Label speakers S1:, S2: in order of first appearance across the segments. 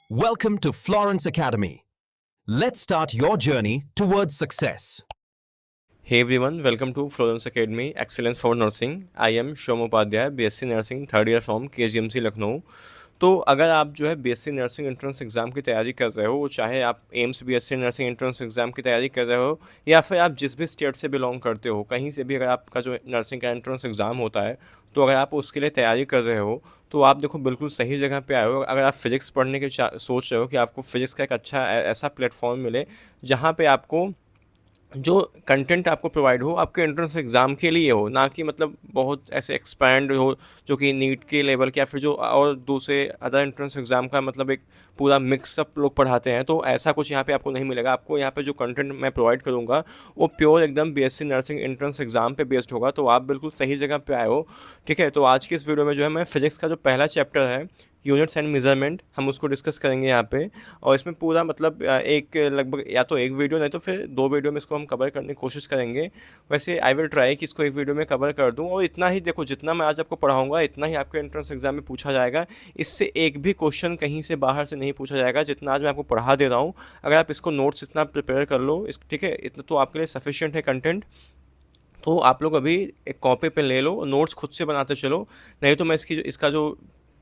S1: Welcome to Florence Academy. Let's start your journey towards success.
S2: Hey everyone, welcome to Florence Academy Excellence for Nursing. I am Shom Upadhyay, BSc Nursing third year from KGMC Lucknow. तो अगर आप जो है BSc nursing entrance exam की तैयारी कर रहे हो, चाहे आप AIIMS BSc nursing entrance exam की तैयारी कर रहे हो या फिर आप जिस भी स्टेट से बिलोंग करते हो, कहीं से भी अगर आपका जो नर्सिंग का एंट्रेंस एग्ज़ाम होता है, तो अगर आप उसके लिए तैयारी कर रहे हो तो आप देखो बिल्कुल सही जगह पे आए हो। अगर आप फिज़िक्स पढ़ने की सोच रहे हो कि आपको फिज़िक्स का एक अच्छा ऐसा प्लेटफॉर्म मिले जहाँ पे आपको जो कंटेंट आपको प्रोवाइड हो आपके एंट्रेंस एग्ज़ाम के लिए हो, ना कि मतलब बहुत ऐसे एक्सपैंड हो जो कि नीट के लेवल के या फिर जो और दूसरे अदर एंट्रेंस एग्ज़ाम का मतलब एक पूरा मिक्सअप लोग पढ़ाते हैं। तो ऐसा कुछ यहाँ पे आपको नहीं मिलेगा। आपको यहाँ पे जो कंटेंट मैं प्रोवाइड करूँगा वो प्योर एकदम बीएससी नर्सिंग एंट्रेंस एग्ज़ाम पे बेस्ड होगा। तो आप बिल्कुल सही जगह पे आए हो, ठीक है। तो आज की इस वीडियो में जो है मैं फिजिक्स का जो पहला चैप्टर है यूनिट्स एंड मेजरमेंट, हम उसको डिस्कस करेंगे यहाँ पे। और इसमें पूरा मतलब एक लगभग या तो एक वीडियो नहीं तो फिर दो वीडियो में इसको हम कवर करने की कोशिश करेंगे। वैसे आई विल ट्राई कि इसको एक वीडियो में कवर कर दूँ, और इतना ही देखो, जितना मैं आज आपको पढ़ाऊँगा इतना ही आपके एंट्रेंस एग्जाम में पूछा जाएगा। इससे एक भी क्वेश्चन कहीं से बाहर से नहीं पूछा जाएगा, जितना आज मैं आपको पढ़ा दे रहा हूँ। अगर आप इसको नोट्स इतना प्रिपेयर कर लो इस, ठीक है, इतना तो आपके लिए सफिशिएंट है कंटेंट। तो आप लोग अभी एक कॉपी पे ले लो, नोट्स खुद से बनाते चलो। नहीं तो मैं इसका जो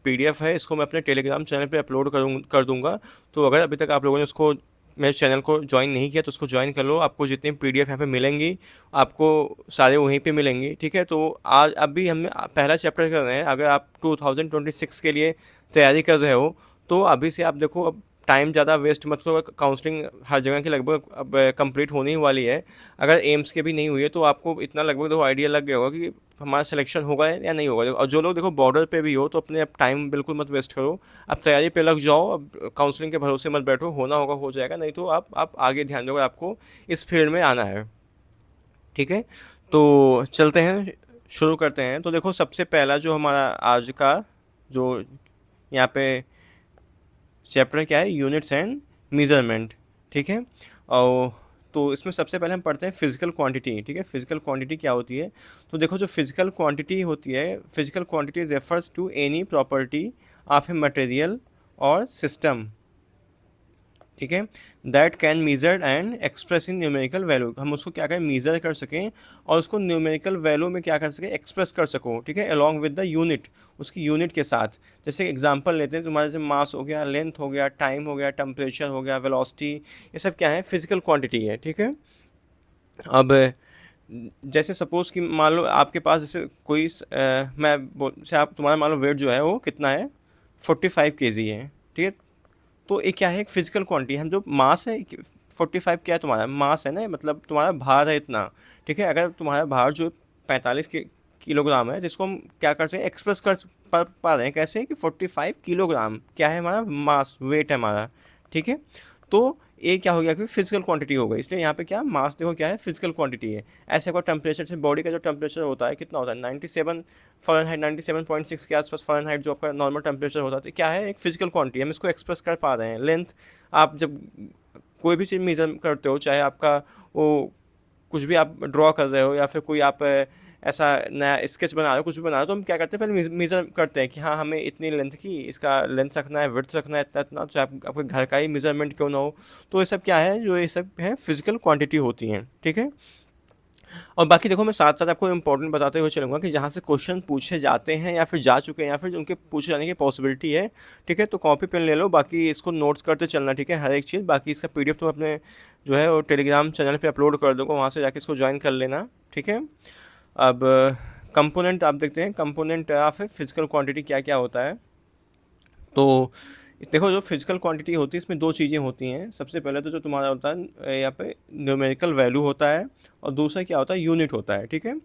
S2: पीडीएफ है इसको मैं अपने टेलीग्राम चैनल पे अपलोड कर दूंगा। तो अगर अभी तक आप लोगों ने उसको मेरे चैनल को ज्वाइन नहीं किया तो उसको ज्वाइन कर लो। आपको जितनी पीडीएफ यहाँ पे मिलेंगी आपको सारे वहीं पे मिलेंगी, ठीक है। तो आज अभी हम पहला चैप्टर कर रहे हैं। अगर आप 2026 के लिए तैयारी कर रहे हो तो अभी से आप देखो, अब टाइम ज़्यादा वेस्ट मत करो। काउंसलिंग हर जगह की लगभग अब कंप्लीट होने ही वाली है। अगर एम्स के भी नहीं हुई है तो आपको इतना लगभग देखो आइडिया लग गया होगा कि हमारा सिलेक्शन होगा या नहीं होगा। और जो लोग देखो बॉर्डर पे भी हो तो अपने अब टाइम बिल्कुल मत वेस्ट करो, अब तैयारी पे लग जाओ। अब काउंसलिंग के भरोसे मत बैठो, होना होगा हो जाएगा, नहीं तो आप आगे ध्यान दोगे, आपको इस फील्ड में आना है, ठीक है। तो चलते हैं, शुरू करते हैं। तो देखो सबसे पहला जो हमारा आज का जो यहाँ पे चैप्टर क्या है, यूनिट्स एंड मेजरमेंट, ठीक है। और तो इसमें सबसे पहले हम पढ़ते हैं फिजिकल क्वांटिटी, ठीक है। फिजिकल क्वांटिटी क्या होती है? तो देखो जो फिजिकल क्वांटिटी होती है, physical quantity refers to any property of a material और सिस्टम, ठीक है, that can measure and express in numerical value. हम उसको क्या करें, मीज़र कर सकें और उसको न्यूमेरिकल वैल्यू में क्या कर सकें, एक्सप्रेस कर सको, ठीक है, अलॉन्ग विद द यूनिट, उसकी यूनिट के साथ। जैसे एग्जांपल लेते हैं, तुम्हारे जैसे मास हो गया, लेंथ हो गया, टाइम हो गया, टेम्परेचर हो गया, वेलोसिटी, ये सब क्या है, फिजिकल क्वांटिटी है, ठीक है। अब जैसे सपोज़ कि मान लो आपके पास जैसे कोई से आप तुम्हारा मान लो वेट जो है वो कितना है, 45 kg है, ठीक है। तो ये क्या है, एक फिजिकल क्वांटिटी। हम जो मास है 45 क्या है, तुम्हारा मास है ना, मतलब तुम्हारा भार है इतना, ठीक है। अगर तुम्हारा भार जो 45 किलोग्राम है, जिसको हम क्या कर सकते हैं, एक्सप्रेस कर पा रहे हैं कैसे, कि 45 किलोग्राम क्या है, हमारा मास, वेट है हमारा, ठीक है। तो ये क्या हो गया कि फिजिकल क्वांटिटी हो गई, इसलिए यहाँ पे क्या मास देखो क्या है, फिजिकल क्वांटिटी है। ऐसे को टेम्परेचर से बॉडी का जो टेम्परेचर होता है कितना होता है, 97 फ़ारेनहाइट, 97.6 के आसपास फ़ारेनहाइट जो आपका नॉर्मल टेम्परेचर होता है, तो क्या है, एक फिजिकल क्वांटिटी, हम इसको एक्सप्रेस कर पा रहे हैं। लेंथ, आप जब कोई भी चीज़ मेजर करते हो, चाहे आपका वो कुछ भी आप ड्रॉ कर रहे हो या फिर कोई आप ऐसा नया स्केच बना रहे हो, कुछ भी बना रहे हो, तो हम क्या करते हैं, पहले मेज़र करते हैं कि हाँ हमें इतनी लेंथ की, इसका लेंथ रखना है, विड्थ रखना है इतना इतना, चाहे आपके घर का ही मेजरमेंट क्यों ना हो। तो ये सब क्या है, जो ये सब है फिजिकल क्वांटिटी होती हैं, ठीक है। और बाकी देखो मैं साथ साथ आपको इंपॉर्टेंट बताते हुए चलूँगा कि जहाँ से क्वेश्चन पूछे जाते हैं या फिर जा चुके हैं या फिर उनके पूछे जाने की पॉसिबिलिटी है, ठीक है। तो कॉपी पेन ले लो, बाकी इसको नोट्स करते चलना, ठीक है, हर एक चीज़। बाकी इसका पीडीएफ तुम अपने जो है वो टेलीग्राम चैनल पे अपलोड कर दोगे, वहाँ से जाके इसको ज्वाइन कर लेना, ठीक है। अब कंपोनेंट आप देखते हैं, कंपोनेंट ऑफ फिजिकल क्वांटिटी क्या क्या होता है। तो देखो जो फिजिकल क्वांटिटी होती है इसमें दो चीज़ें होती हैं। सबसे पहले तो जो तुम्हारा होता है यहाँ पे न्यूमेरिकल वैल्यू होता है, और दूसरा क्या होता है, यूनिट होता है, ठीक है।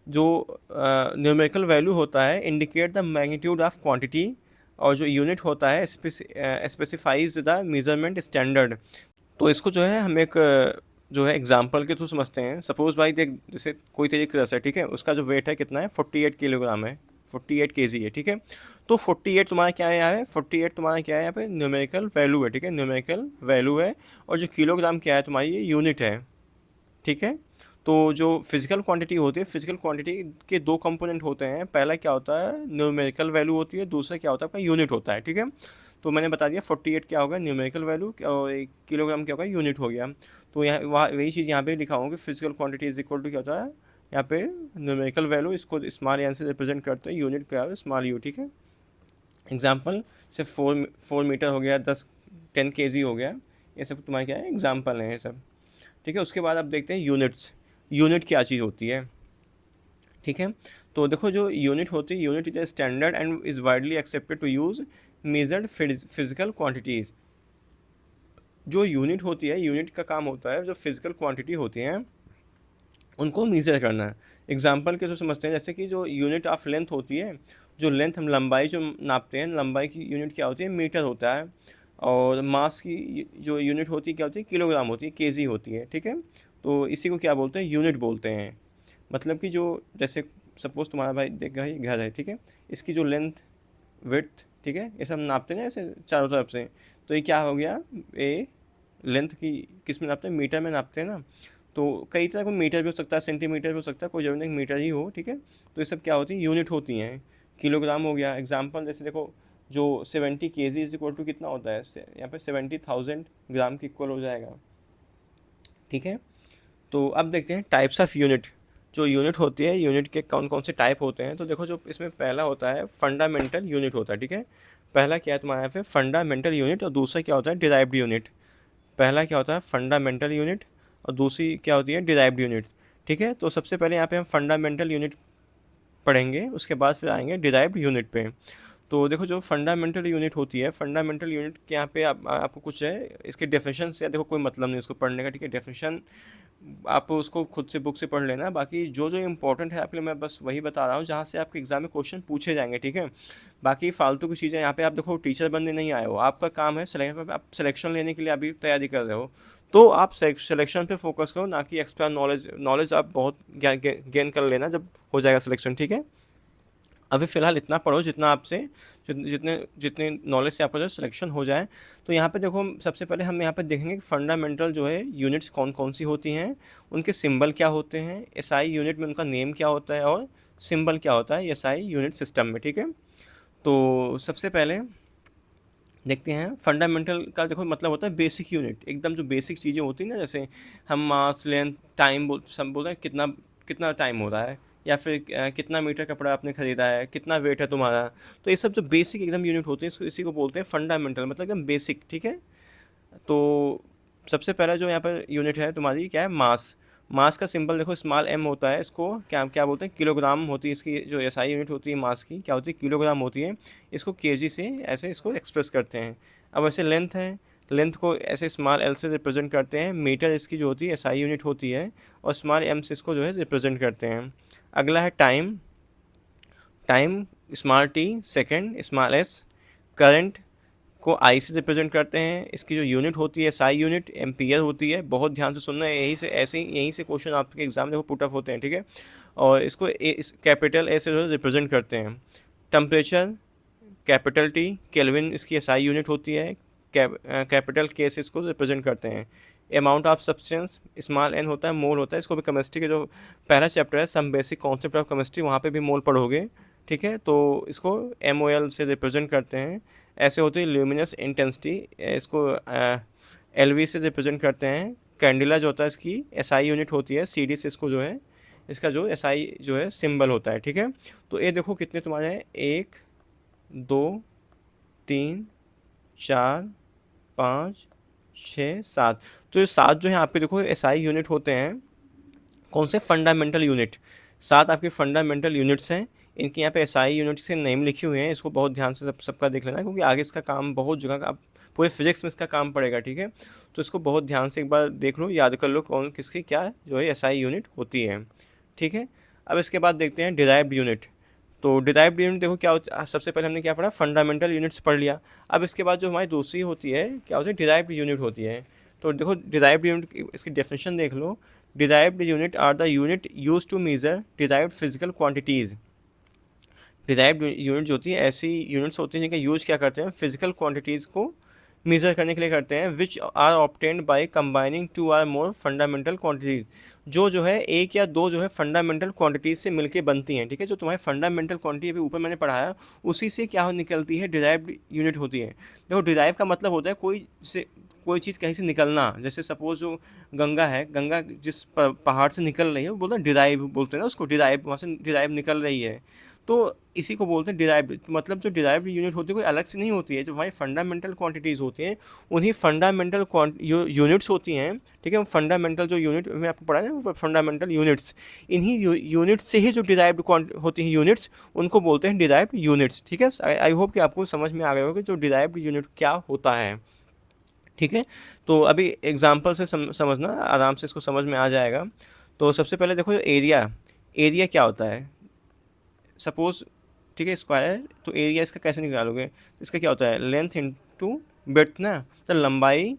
S2: जो न्यूमेरिकल वैल्यू होता है indicate the magnitude of quantity, और जो यूनिट होता है स्पेसिफाइज द मेजरमेंट स्टैंडर्ड। तो इसको जो है हम एक जो है एग्जाम्पल के थ्रू समझते हैं। सपोज भाई देख, जैसे कोई तेरी क्लास है, ठीक है, उसका जो वेट है कितना है, 48 किलोग्राम है, 48 kg है, ठीक है। तो 48 तुम्हारा क्या है यहाँ है, 48 तुम्हारा क्या है यहाँ पे, न्यूमेरिकल वैल्यू है, ठीक है, न्यूमेरिकल वैल्यू है। और जो किलोग्राम क्या है तुम्हारी, ये यूनिट है, ठीक है। तो जो फिजिकल क्वांटिटी होती है, फिजिकल क्वांटिटी के दो कंपोनेंट होते हैं। पहला क्या होता है, न्यूमेरिकल वैल्यू होती है, दूसरा क्या होता है आपका यूनिट होता है, ठीक है। तो मैंने बता दिया 48 क्या होगा न्यूमेरिकल वैल्यू और 1 किलोग्राम क्या होगा यूनिट हो गया। तो यहाँ वही चीज़ यहाँ पे लिखा होगा कि physical quantity is equal to क्या होता है, यहाँ पे न्यूमेरिकल वैल्यू इसको स्मॉल एन से रिप्रेजेंट करते हैं, यूनिट क्या है स्मॉल यू, ठीक है। एग्जाम्पल से 4 मीटर हो गया, 10 केजी हो गया, ये सब तुम्हारे क्या है एग्जाम्पल हैं ये सब, ठीक है। उसके बाद आप देखते हैं यूनिट्स, यूनिट क्या चीज़ होती है, ठीक है। तो देखो जो यूनिट होती है, unit is a standard and is widely accepted to use measured physical quantities. जो यूनिट होती है, यूनिट का काम होता है जो फिजिकल क्वांटिटी होती हैं उनको मेज़र करना है। एग्जाम्पल के जो समझते हैं, जैसे कि जो यूनिट ऑफ लेंथ होती है, जो लेंथ हम लंबाई जो नापते हैं, लंबाई की यूनिट क्या होती है, मीटर होता है। और मास की जो यूनिट होती है क्या होती है, किलोग्राम होती है, केजी होती है, ठीक है। तो इसी को क्या बोलते हैं, यूनिट बोलते हैं। मतलब कि जो जैसे सपोज तुम्हारा भाई देख रहा है घर है, ठीक है, इसकी जो लेंथ विड्थ, ठीक है, ये सब नापते हैं ना ऐसे चारों तरफ से, तो ये क्या हो गया, ये लेंथ की किस में नापते हैं, मीटर में नापते हैं ना। तो कई तरह का मीटर भी हो सकता है, सेंटीमीटर भी हो सकता है, कोई जरूरी नहीं मीटर ही हो, ठीक है। तो ये सब क्या होती है, यूनिट होती हैं। किलोग्राम हो गया, एग्जाम्पल जैसे देखो जो 70 kg इज इक्वल टू कितना होता है, यहाँ पे 70,000 ग्राम की इक्वल हो जाएगा, ठीक है। तो अब देखते हैं टाइप्स ऑफ यूनिट। जो यूनिट होती है, यूनिट के कौन कौन से टाइप होते हैं, तो देखो जो इसमें पहला होता है फंडामेंटल यूनिट होता है, ठीक है। पहला क्या है तुम्हारे यहाँ पे फंडामेंटल यूनिट, और दूसरा क्या होता है डिराइव्ड यूनिट। पहला क्या होता है फंडामेंटल यूनिट और दूसरी क्या होती है डिराइव्ड यूनिट, ठीक है। तो सबसे पहले यहाँ पे हम फंडामेंटल यूनिट पढ़ेंगे, उसके बाद फिर आएंगे डिराइव्ड यूनिट पे। तो देखो जो फंडामेंटल यूनिट होती है, फंडामेंटल यूनिट के यहाँ पे आपको कुछ है इसके डेफिनेशन से देखो कोई मतलब नहीं उसको पढ़ने का, ठीक है। डेफिनेशन आप उसको खुद से बुक से पढ़ लेना, बाकी जो जो इंपॉर्टेंट है आपके लिए मैं बस वही बता रहा हूँ जहाँ से आपके एग्जाम में क्वेश्चन पूछे जाएंगे, ठीक है। बाकी फालतू की चीज़ें यहाँ पे आप देखो टीचर बनने नहीं आए हो, आपका काम है आप सिलेक्शन लेने के लिए अभी तैयारी कर रहे हो, तो आप सिलेक्शन पे फोकस करो, ना कि एक्स्ट्रा नॉलेज आप बहुत गेन कर लेना जब हो जाएगा सिलेक्शन, ठीक है। अभी फ़िलहाल इतना पढ़ो जितना आपसे जितने जितने नॉलेज से आपका जो सिलेक्शन हो जाए। तो यहाँ पे देखो सबसे पहले हम यहाँ पे देखेंगे कि फंडामेंटल जो है यूनिट्स कौन कौन सी होती हैं, उनके सिंबल क्या होते हैं, एसआई यूनिट में उनका नेम क्या होता है और सिंबल क्या होता है एसआई यूनिट सिस्टम में, ठीक है। तो सबसे पहले देखते हैं फंडामेंटल का देखो मतलब होता है बेसिक यूनिट, एकदम जो बेसिक चीज़ें होती हैं ना, जैसे हम मास लेंथ टाइम सब बोलते हैं, कितना कितना टाइम हो रहा है, या फिर कितना मीटर कपड़ा आपने खरीदा है, कितना वेट है तुम्हारा। तो ये सब जो बेसिक एकदम यूनिट होते हैं इसको इसी को बोलते हैं फंडामेंटल, मतलब एकदम बेसिक, ठीक है। तो सबसे पहला जो यहाँ पर यूनिट है तुम्हारी क्या है, मास। मास का सिंबल देखो स्मॉल एम होता है, इसको क्या क्या बोलते हैं, किलोग्राम होती है इसकी जो एसआई यूनिट होती है मास की, क्या होती है किलोग्राम होती है। इसको केजी से ऐसे इसको एक्सप्रेस करते हैं। अब ऐसे लेंथ है, लेंथ को ऐसे स्मॉल एल से रिप्रेजेंट करते हैं। मीटर इसकी जो होती है एसआई यूनिट होती है, और स्मॉल एम से इसको जो है रिप्रेजेंट करते हैं। अगला है time, time small T, second small S. Current को आई से रिप्रेजेंट करते हैं, इसकी जो यूनिट होती है एसआई यूनिट एम्पियर होती है। बहुत ध्यान से सुनना है, यहीं से क्वेश्चन आपके एग्जाम देखो पुट अप होते हैं, ठीक है। और इसको इस कैपिटल ए से जो है रिप्रेजेंट करते हैं। टेम्परेचर कैपिटल टी, केल्विन इसकी एसआई यूनिट होती है, कैपिटल के से इसको रिप्रेजेंट करते हैं। Amount of substance small n होता है, मोल होता है। इसको भी केमिस्ट्री के जो पहला चैप्टर है some basic concept of chemistry, वहाँ पे भी मोल पढ़ोगे, ठीक है। तो इसको MOL से रिप्रेजेंट करते हैं। ऐसे होती है ल्यूमिनस इंटेंसिटी, इसको LV से रिप्रेजेंट करते हैं। कैंडिला जो होता है इसकी SI यूनिट होती है, CD से इसको जो है इसका जो SI जो है सिंबल होता है, ठीक है। तो ये देखो कितने तुम्हारे हैं, 1 2 3 4 5 6 7। तो ये 7 जो है आपके देखो SI यूनिट होते हैं, कौन से फंडामेंटल यूनिट। 7 आपके फंडामेंटल यूनिट्स हैं, इनके यहाँ पे SI यूनिट से नेम लिखे हुए हैं। इसको बहुत ध्यान से सबका देख लेना, क्योंकि आगे इसका काम बहुत जगह का पूरे फिजिक्स में इसका काम पड़ेगा, ठीक है। तो इसको बहुत ध्यान से एक बार देख लो, याद कर लो कौन किसकी क्या जो है SI यूनिट होती है, ठीक है। अब इसके बाद देखते हैं डिराइव्ड यूनिट। तो डिराइव्ड यूनिट देखो क्या होता, सबसे पहले हमने क्या पढ़ा, फंडामेंटल यूनिट्स पढ़ लिया। अब इसके बाद जो हमारी दूसरी होती है क्या होती है, डिराइव्ड यूनिट होती है। तो देखो डिराइव्ड यूनिट इसकी डेफिनेशन देख लो। Derived unit are the unit use to measure derived physical quantities. Derived unit जो होती है ऐसी यूनिट्स होती हैं जिनका यूज क्या करते हैं, फिजिकल क्वांटिटीज़ को मेज़र करने के लिए करते हैं, which are obtained by combining two or more fundamental quantities, जो है एक या दो जो है फंडामेंटल क्वांटिटीज़ से मिलके बनती हैं, ठीक है। जो तुम्हारी फंडामेंटल क्वांटिटी अभी ऊपर मैंने पढ़ाया, उसी से क्या निकलती है, डिराइव्ड यूनिट होती है। देखो डिराइव का मतलब होता है कोई चीज़ कहीं से निकलना। जैसे सपोज जो गंगा है, गंगा जिस पहाड़ से निकल रही है वो बोलते हैं डिराइव, बोलते हैं ना उसको, डिराइव, वहाँ से डिराइव निकल रही है, तो इसी को बोलते हैं डिराइव्ड। मतलब जो डिराइव्ड यूनिट होती है कोई अलग से नहीं होती है, जो हमारी फंडामेंटल क्वांटिटीज़ होती हैं उन्हीं फंडामेंटल यूनिट्स होती हैं, ठीक है। फंडामेंटल जो यूनिट में आपको पढ़ा है ना, फंडामेंटल यूनिट्स, इन्हीं यूनिट्स से ही जो डिराइव्ड होती हैं यूनिट्स, उनको बोलते हैं डिराइव्ड यूनिट्स, ठीक है। आई होप कि आपको समझ में आ गया होगा कि जो डिराइव्ड यूनिट क्या होता है, ठीक है। तो अभी एग्जाम्पल से समझना, आराम से इसको समझ में आ जाएगा। तो सबसे पहले देखो एरिया, एरिया क्या होता है, सपोज, ठीक है, स्क्वायर, तो एरिया इसका कैसे निकालोगे, इसका क्या होता है, लेंथ इंटू ब्रेड्थ ना, तो लंबाई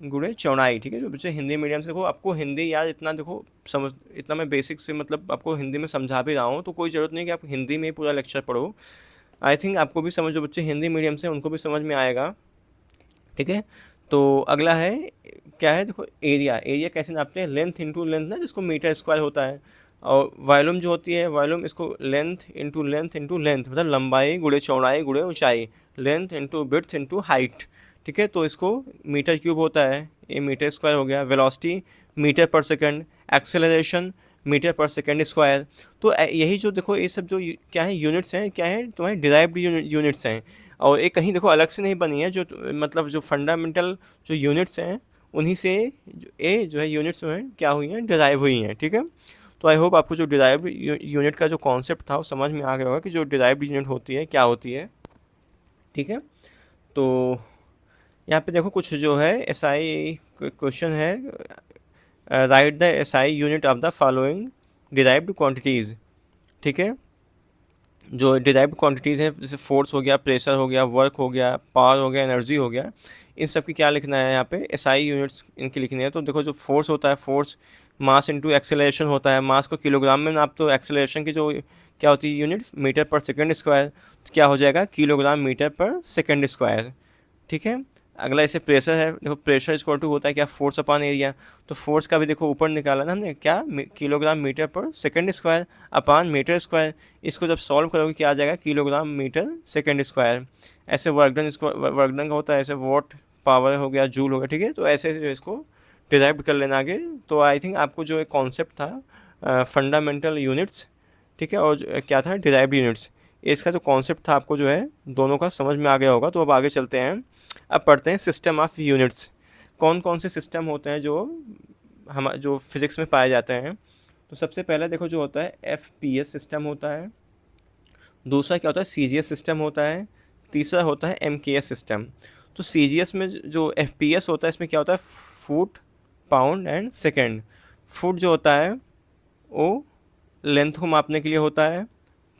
S2: गुणे चौड़ाई, ठीक है। जो बच्चे हिंदी मीडियम से, देखो आपको हिंदी यार इतना देखो समझ, इतना मैं बेसिक से मतलब आपको हिंदी में समझा भी रहा हूँ, तो कोई ज़रूरत नहीं कि आप हिंदी में ही पूरा लेक्चर पढ़ो। आई थिंक आपको भी समझ, जो बच्चे हिंदी मीडियम से उनको भी समझ में आएगा, ठीक है। तो अगला है क्या है, देखो एरिया, एरिया कैसे नापते हैं, लेंथ इंटू लेंथ ना, जिसको मीटर स्क्वायर होता है, और वॉल्यूम जो होती है, वॉल्यूम इसको लेंथ इंटू लेंथ मतलब लंबाई गुणे चौड़ाई गुणे ऊंचाई, length into width into height, ठीक है। तो इसको मीटर क्यूब होता है, ये मीटर स्क्वायर हो गया। Velocity metre per second, acceleration metre per second square. तो यही जो देखो ये सब जो क्या है यूनिट्स हैं, क्या है तुम्हारे डिराइव्ड यूनिट्स हैं, और एक कहीं देखो अलग से नहीं बनी है, जो मतलब जो फंडामेंटल जो यूनिट्स हैं उन्हीं से जो है यूनिट्स जो हैं क्या हुई हैं, डिराइव हुई हैं, ठीक है। तो आई होप आपको जो डिराइव्ड यूनिट का जो कॉन्सेप्ट था वो समझ में आ गया होगा कि जो डिराइव्ड यूनिट होती है क्या होती है, ठीक है। तो यहाँ पे देखो कुछ जो है एसआई क्वेश्चन है, right the SI unit of the following derived quantities, ठीक है। जो डिराइव्ड क्वांटिटीज़ हैं, जैसे फोर्स हो गया, प्रेशर हो गया, वर्क हो गया, पावर हो गया, एनर्जी हो गया, इन सब की क्या लिखना है यहाँ पे, एसआई यूनिट्स इनकी लिखनी है। तो देखो जो फोर्स होता है, फोर्स मास इनटू एक्सेलरेशन होता है, मास को किलोग्राम में नाप, तो एक्सेलरेशन की जो क्या होती है unit, metre per second square, तो क्या हो जाएगा, kilogram metre per second square, ठीक है। अगला इसे प्रेशर है, देखो प्रेशर इक्वल टू होता है क्या, फोर्स अपॉन एरिया, तो फोर्स का भी देखो ऊपर निकाला ना हमने, क्या kilogram metre per second square upon metre square, इसको जब सॉल्व करोगे क्या आ जाएगा, किलोग्राम मीटर सेकंड स्क्वायर। ऐसे वर्कडन का होता है, ऐसे वॉट पावर हो गया, जूल हो गया, ठीक है। तो ऐसे जो इसको डिराइव कर लेना आगे। तो आई थिंक आपको जो एक कॉन्सेप्ट था फंडामेंटल यूनिट्स, ठीक है, और क्या था डिराइव्ड यूनिट्स, इसका जो कॉन्सेप्ट था आपको जो है दोनों का समझ में आ गया होगा। तो अब आगे चलते हैं, अब पढ़ते हैं सिस्टम ऑफ यूनिट्स। कौन कौन से सिस्टम होते हैं जो फिज़िक्स में पाए जाते हैं। तो सबसे पहला देखो जो होता है एफपीएस सिस्टम होता है, दूसरा क्या होता है सीजीएस सिस्टम होता है, तीसरा होता है एमकेएस सिस्टम। तो सीजीएस में जो एफपीएस होता है, इसमें क्या होता है, foot, pound and second. Foot जो होता है वो लेंथ को मापने के लिए होता है,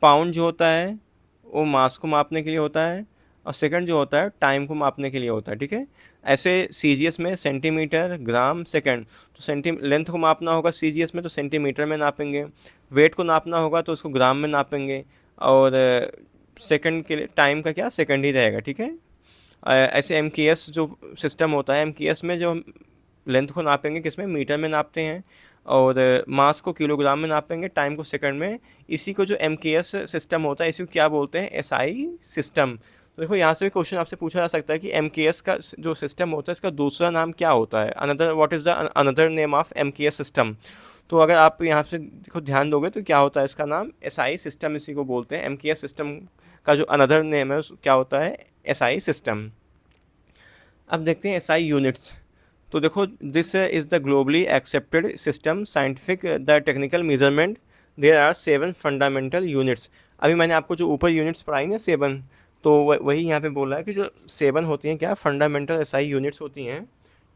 S2: पाउंड जो होता है वो मास को मापने के लिए होता है, और सेकंड जो होता है टाइम को मापने के लिए होता है, ठीक है। ऐसे सीजीएस में सेंटीमीटर, ग्राम, सेकंड, तो लेंथ को मापना होगा सीजीएस में तो सेंटीमीटर में नापेंगे, वेट को नापना होगा तो उसको ग्राम में नापेंगे, और सेकंड के लिए टाइम का क्या, सेकंड ही रहेगा, ठीक है। ऐसे एमकेएस जो सिस्टम होता है, एमकेएस में जो लेंथ को नापेंगे किस में, मीटर में नापते हैं, और मास को किलोग्राम में नापेंगे, टाइम को सेकंड में। इसी को जो एमकेएस सिस्टम होता है इसी को क्या बोलते हैं, एसआई सिस्टम। तो देखो यहाँ से भी क्वेश्चन आपसे पूछा जा सकता है कि एमकेएस का जो सिस्टम होता है इसका दूसरा नाम क्या होता है, another what is the another name of MKS system. तो अगर आप यहाँ से देखो ध्यान दोगे तो क्या होता है, इसका नाम एसआई सिस्टम इसी को बोलते हैं। एमकेएस सिस्टम का जो अनदर नेम है क्या होता है, एसआई सिस्टम। अब देखते हैं एसआई यूनिट्स। तो देखो this is the globally accepted system scientific the technical measurement, there are 7 fundamental units. अभी मैंने आपको जो ऊपर यूनिट्स पढ़ाई ना 7, तो वही यहाँ पे बोला है कि जो 7 होती हैं क्या, फंडामेंटल एसआई यूनिट्स होती हैं,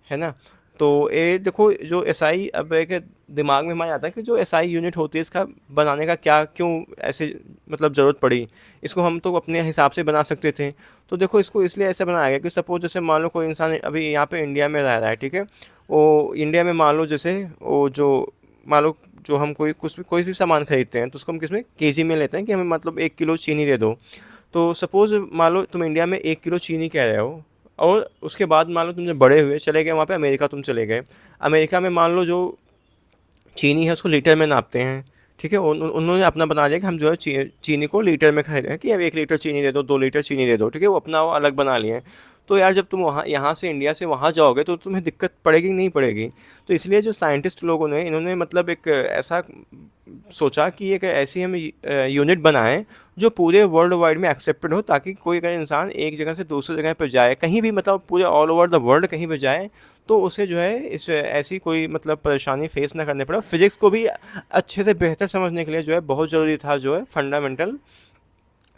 S2: है ना। तो ये देखो जो एसआई, अब एक दिमाग में हमारे आता है कि जो एसआई यूनिट होती है इसका बनाने का क्या, क्यों ऐसे मतलब ज़रूरत पड़ी, इसको हम तो अपने हिसाब से बना सकते थे। तो देखो इसको इसलिए ऐसे बनाया गया कि सपोज जैसे मान लो कोई इंसान अभी यहाँ पे इंडिया में रह रहा है, ठीक है, वो इंडिया में मान लो जैसे वो जो मान लो जो हम कोई भी सामान खरीदते हैं तो उसको हम किसमें, केजी में लेते हैं कि हमें मतलब 1 किलो चीनी दे दो। तो सपोज़ मान लो तुम इंडिया में 1 किलो चीनी कह रहे हो, और उसके बाद मान लो तुम जब बड़े हुए चले गए वहाँ पे अमेरिका, तुम चले गए अमेरिका में, मान लो जो चीनी है उसको लीटर में नापते हैं, ठीक है। उन्होंने अपना बना लिया कि हम जो है चीनी को लीटर में खरीदें, कि अब 1 लीटर चीनी दे दो, 2 लीटर चीनी दे दो, ठीक है, वो अपना वो अलग बना लिए हैं। तो यार जब तुम वहाँ यहाँ से इंडिया से वहाँ जाओगे तो तुम्हें दिक्कत पड़ेगी कि नहीं पड़ेगी। तो इसलिए जो साइंटिस्ट लोगों ने इन्होंने मतलब एक ऐसा सोचा कि एक ऐसी हम यूनिट बनाएं जो पूरे वर्ल्ड वाइड में एक्सेप्टेड हो, ताकि कोई अगर इंसान एक जगह से दूसरी जगह पर जाए, कहीं भी मतलब पूरे ऑल ओवर द वर्ल्ड कहीं भी जाए, तो उसे जो है इस ऐसी कोई मतलब परेशानी फेस ना करने पड़े। फिजिक्स को भी अच्छे से बेहतर समझने के लिए जो है बहुत ज़रूरी था जो है फंडामेंटल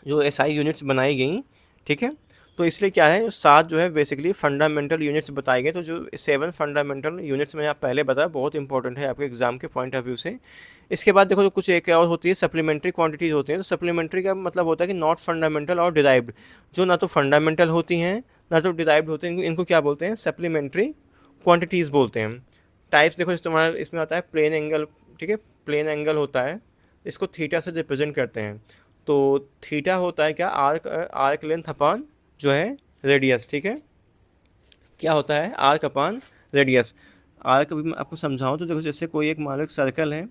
S2: जो एसआई यूनिट्स बनाई गई, ठीक है। तो इसलिए क्या है, 7 जो है बेसिकली फंडामेंटल यूनिट्स बताए गए। तो जो 7 फंडामेंटल यूनिट्स मैंने आप पहले बताया बहुत इंपॉर्टेंट है आपके एग्जाम के पॉइंट ऑफ व्यू से। इसके बाद देखो तो कुछ एक और होती है, सप्लीमेंट्री क्वांटिटीज होती हैं। तो सप्लीमेंट्री का मतलब होता है कि नॉट फंडामेंटल और डिराइव्ड, जो ना तो फंडामेंटल होती हैं ना तो डिराइव्ड होते हैं, इनको क्या बोलते हैं, सप्लीमेंट्री क्वांटिटीज़ बोलते हैं। टाइप्स देखो तुम्हारा इसमें आता है प्लेन एंगल, ठीक है, प्लेन एंगल होता है, इसको थीटा से रिप्रेजेंट करते हैं। तो थीटा होता है क्या, आर्क आर्क लेंथ अपॉन जो है रेडियस, ठीक है। क्या होता है, आर्क अपॉन रेडियस। आर्क अभी मैं आपको समझाऊँ तो देखो, जैसे कोई एक मान लो एक सर्कल है,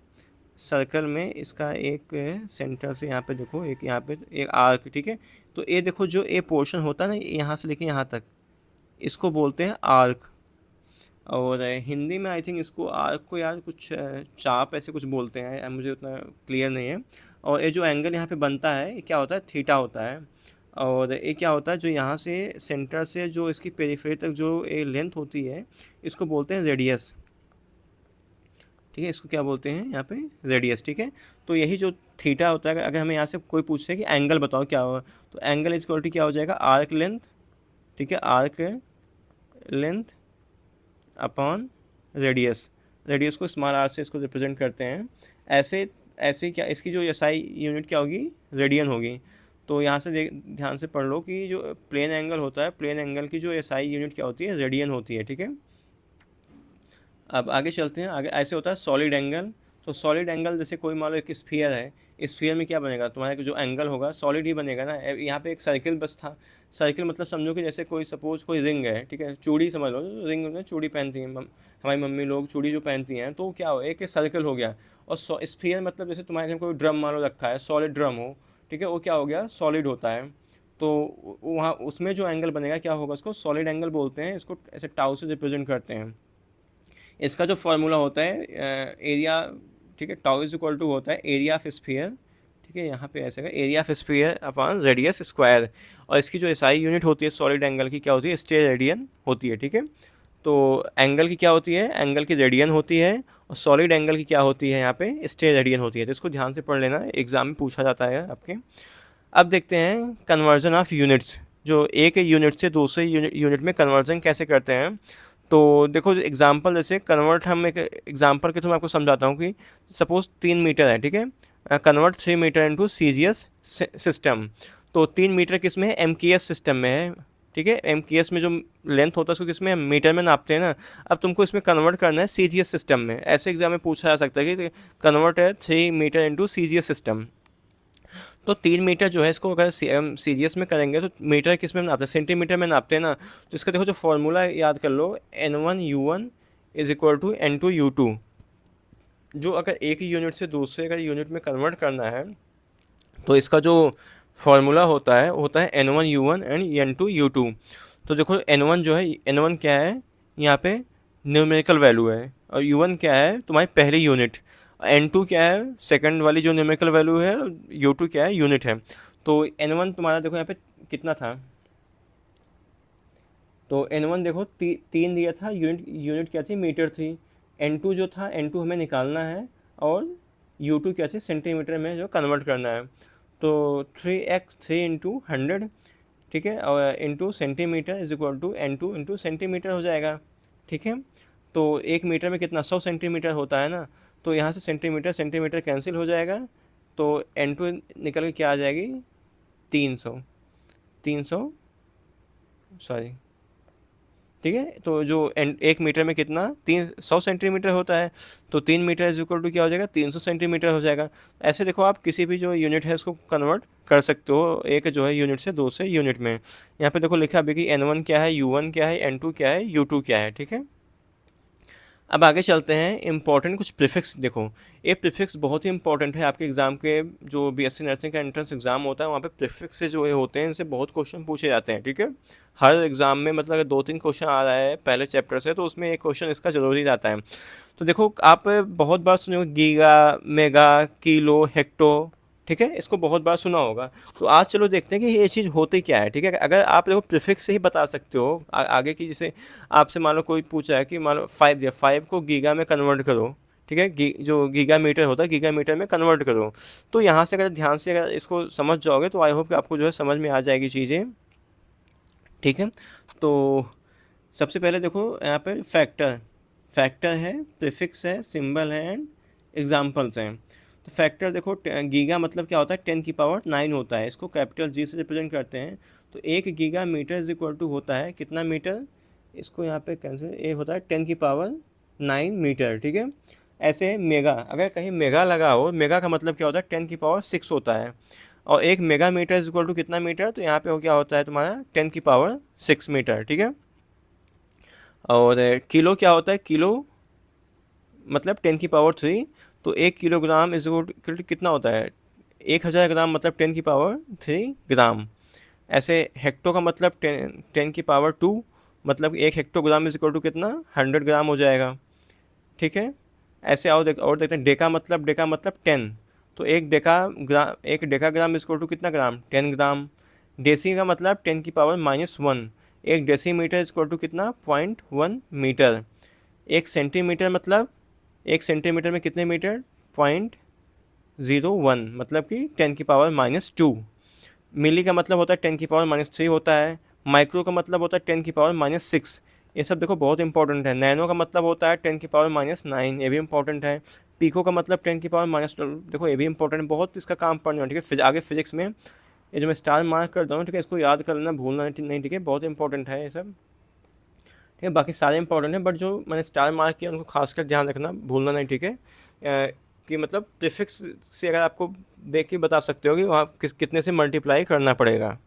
S2: सर्कल में इसका एक सेंटर से यहाँ पे देखो एक यहाँ पे एक आर्क, ठीक है। तो ये देखो जो ये पोर्शन होता है ना यहाँ से लेके यहाँ तक, इसको बोलते हैं आर्क। और हिंदी में आई थिंक इसको आर्क को यार कुछ चाप ऐसे कुछ बोलते हैं, मुझे उतना क्लियर नहीं है। और ये जो एंगल यहाँ पे बनता है ये क्या होता है, थीटा होता है। और ये क्या होता है, जो यहाँ से सेंटर से जो इसकी पेरिफेरी तक जो ये लेंथ होती है इसको बोलते हैं रेडियस, ठीक है। इसको क्या बोलते हैं यहाँ पे, रेडियस, ठीक है। तो यही जो थीटा होता है, अगर हमें यहाँ से कोई पूछे कि एंगल बताओ क्या होगा, तो एंगल इज इक्वल टू क्या हो जाएगा, आर्क लेंथ, ठीक है, arc length upon radius. Radius को स्मॉल आर से इसको रिप्रेजेंट करते हैं। ऐसे ऐसे क्या इसकी जो एसआई यूनिट क्या होगी, रेडियन होगी। तो यहाँ से ध्यान से पढ़ लो कि जो प्लेन एंगल होता है, प्लेन एंगल की जो एसआई यूनिट क्या होती है, रेडियन होती है, ठीक है। अब आगे चलते हैं, आगे ऐसे होता है सॉलिड एंगल। तो सॉलिड एंगल जैसे कोई मान लो एक स्फीयर है, स्फीयर में क्या बनेगा, तुम्हारा जो एंगल होगा सॉलिड ही बनेगा ना। यहाँ पे एक सर्किल बस था, सर्किल मतलब समझो कि जैसे कोई सपोज कोई रिंग है, ठीक है, चूड़ी समझ लो, रिंग में चूड़ी पहनती हैं हमारी मम्मी लोग, चूड़ी जो पहनती हैं, तो क्या हो, एक सर्कल हो गया। और स्फीयर मतलब जैसे तुम्हारे घर में कोई ड्रम मान लो रखा है, सॉलिड ड्रम हो, ठीक है, वो क्या हो गया, सॉलिड होता है। तो वहाँ उसमें जो एंगल बनेगा क्या होगा, उसको सॉलिड एंगल बोलते हैं, इसको ऐसे टाउ से रिप्रेजेंट करते हैं। इसका जो फार्मूला होता है एरिया, ठीक है, टाउ इज इक्वल टू होता है एरिया ऑफ स्फीयर, ठीक है, यहाँ पे ऐसे का area of sphere upon radius square. और इसकी जो एसआई यूनिट होती है सॉलिड एंगल की क्या होती है, स्टेयर रेडियन होती है, ठीक है। तो एंगल की क्या होती है, एंगल की रेडियन होती है, और सॉलिड एंगल की क्या होती है यहाँ पे, स्टेयर रेडियन होती है। तो इसको ध्यान से पढ़ लेना, एग्जाम में पूछा जाता है आपके। अब देखते हैं कन्वर्जन ऑफ यूनिट्स, जो एक यूनिट से दूसरे यूनिट में कन्वर्जन कैसे करते हैं। तो देखो एग्जांपल, जैसे कन्वर्ट, हम एक एग्जांपल के थ्रू मैं आपको समझाता हूँ कि सपोज 3 मीटर है, ठीक है, convert 3 metre into CGS system. तो 3 मीटर किस में है, एमकेएस सिस्टम में है, ठीक है। एमकेएस में जो लेंथ होता है उसको किस में, मीटर में नापते हैं ना। अब तुमको इसमें कन्वर्ट करना है सीजीएस सिस्टम में। ऐसे एग्जाम में पूछा जा सकता है कि कन्वर्ट है 3 मीटर इनटू सीजीएस सिस्टम। तो 3 मीटर जो है इसको अगर सीजीएस में करेंगे तो मीटर किस में नापते हैं, सेंटीमीटर में नापते हैं ना। तो इसका देखो जो फॉर्मूला याद कर लो, N1U1 is equal to N2U2। जो अगर एक ही यूनिट से दूसरे का यूनिट में कन्वर्ट करना है तो इसका जो फॉर्मूला होता है N1U1 एंड N2U2। तो देखो N1 जो है, N1 क्या है, यहाँ पे न्यूमेरिकल वैल्यू है, और U1 क्या है, तुम्हारी पहली यूनिट। N2 क्या है, सेकंड वाली जो न्यूमेरिकल वैल्यू है। U2 क्या है, यूनिट है। तो N1 तुम्हारा देखो यहाँ पे कितना था, तो N1 देखो 3 दिया था, यूनिट यूनिट क्या थी, मीटर थी। N2 जो था, N2 हमें निकालना है, और U2 क्या थी, सेंटीमीटर में जो कन्वर्ट करना है। तो 3 इंटू 100, ठीक है, और into centimetre is equal to N2 into centimetre हो जाएगा, ठीक है। तो 1 मीटर में कितना, 100 सेंटीमीटर होता है ना। तो यहाँ से सेंटीमीटर सेंटीमीटर कैंसिल हो जाएगा, तो N2 निकल के क्या आ जाएगी, 300, 300 सॉरी ठीक है। तो जो 1 मीटर में कितना 300 सेंटीमीटर होता है, तो 3 मीटर इज इक्वल टू क्या हो जाएगा 300 सेंटीमीटर हो जाएगा। ऐसे देखो आप किसी भी जो यूनिट है उसको कन्वर्ट कर सकते हो एक जो है यूनिट से दूसरे यूनिट में। यहाँ पे देखो लिखा अभी कि N1 क्या है, U1 क्या है, N2 क्या है, U2 क्या है। ठीक है, अब आगे चलते हैं। इंपॉर्टेंट कुछ प्रीफिक्स देखो, ये प्रीफिक्स बहुत ही इंपॉर्टेंट है आपके एग्जाम के, जो बीएससी नर्सिंग का एंट्रेंस एग्जाम होता है वहाँ पे प्रीफिक्स से जो ये होते हैं इनसे बहुत क्वेश्चन पूछे जाते हैं। ठीक है, हर एग्जाम में मतलब अगर 2-3 क्वेश्चन आ रहा है पहले चैप्टर से तो उसमें एक क्वेश्चन इसका जरूरी रहता है। तो देखो आप बहुत बार सुने हो गीगा, मेगा, किलो, हेक्टो। ठीक है, इसको बहुत बार सुना होगा। तो आज चलो देखते हैं कि ये चीज़ होती क्या है। ठीक है, अगर आप देखो प्रीफिक्स से ही बता सकते हो आगे की, जैसे आपसे मान लो कोई पूछा है कि मान लो 5 दिया, 5 को गीगा में कन्वर्ट करो। ठीक है, जो गीगा मीटर होता है गीगा मीटर में कन्वर्ट करो। तो यहाँ से अगर ध्यान से अगर इसको समझ जाओगे तो आई होप कि आपको जो है समझ में आ जाएगी चीज़ें। ठीक है, तो सबसे पहले देखो यहाँ पे फैक्टर, फैक्टर है, प्रीफिक्स है, सिंबल है एंड एग्जाम्पल्स हैं। तो फैक्टर देखो गीगा मतलब क्या होता है 10 की पावर 9 होता है, इसको कैपिटल जी से रिप्रेजेंट करते हैं। तो 1 giga metre is equal to होता है कितना मीटर, इसको यहाँ पे कैंसिल, ये होता है 10 की पावर 9 मीटर। ठीक है, ऐसे मेगा, अगर कहीं मेगा लगा हो, मेगा का मतलब क्या होता है 10 की पावर 6 होता है। और 1 mega metre is equal to कितना मीटर, तो यहाँ पे हो क्या होता है तुम्हारा 10 की पावर 6 मीटर। ठीक है, और किलो क्या होता है, किलो मतलब 10 की पावर 3। तो 1 किलोग्राम इज इक्वल टू कितना होता है 1000 ग्राम, मतलब 10 की पावर 3 ग्राम। ऐसे हेक्टो का मतलब 10 की पावर 2, मतलब 1 हेक्टोग्राम इज इक्वल टू कितना 100 ग्राम हो जाएगा। ठीक है, ऐसे और देखते हैं डेका मतलब 10। तो 1 डेकाग्राम इज इक्वल टू कितना ग्राम 10 ग्राम। डेसी का मतलब 10 की power -1, 1 decimetre is equal to कितना 0.1 मीटर। 1 सेंटीमीटर मतलब 1 सेंटीमीटर में कितने मीटर 0.01, मतलब कि 10 की पावर -2। मिली का मतलब होता है 10 की पावर -3 होता है। माइक्रो का मतलब होता है 10 की पावर -6। ये सब देखो बहुत इंपॉर्टेंट है। नैनो का मतलब होता है 10 की पावर -9, ये भी इंपॉर्टेंट है। पीको का मतलब 10 की पावर -12, देखो ये भी इंपॉर्टेंट है, बहुत इसका काम पढ़ना है। ठीक है, आगे फिजिक्स में ये जो मैं स्टार मार्क करता हूँ, ठीक है, इसको याद कर लेना, भूलना नहीं। ठीक है, बहुत इंपॉर्टेंट है ये सब। ठीक है, बाकी सारे इंपॉर्टेंट हैं, बट जो मैंने स्टार मार्क किया उनको खासकर ध्यान रखना, भूलना नहीं। ठीक है, कि मतलब प्रीफिक्स से अगर आपको देख के बता सकते हो कि वहाँ कितने से मल्टीप्लाई करना पड़ेगा।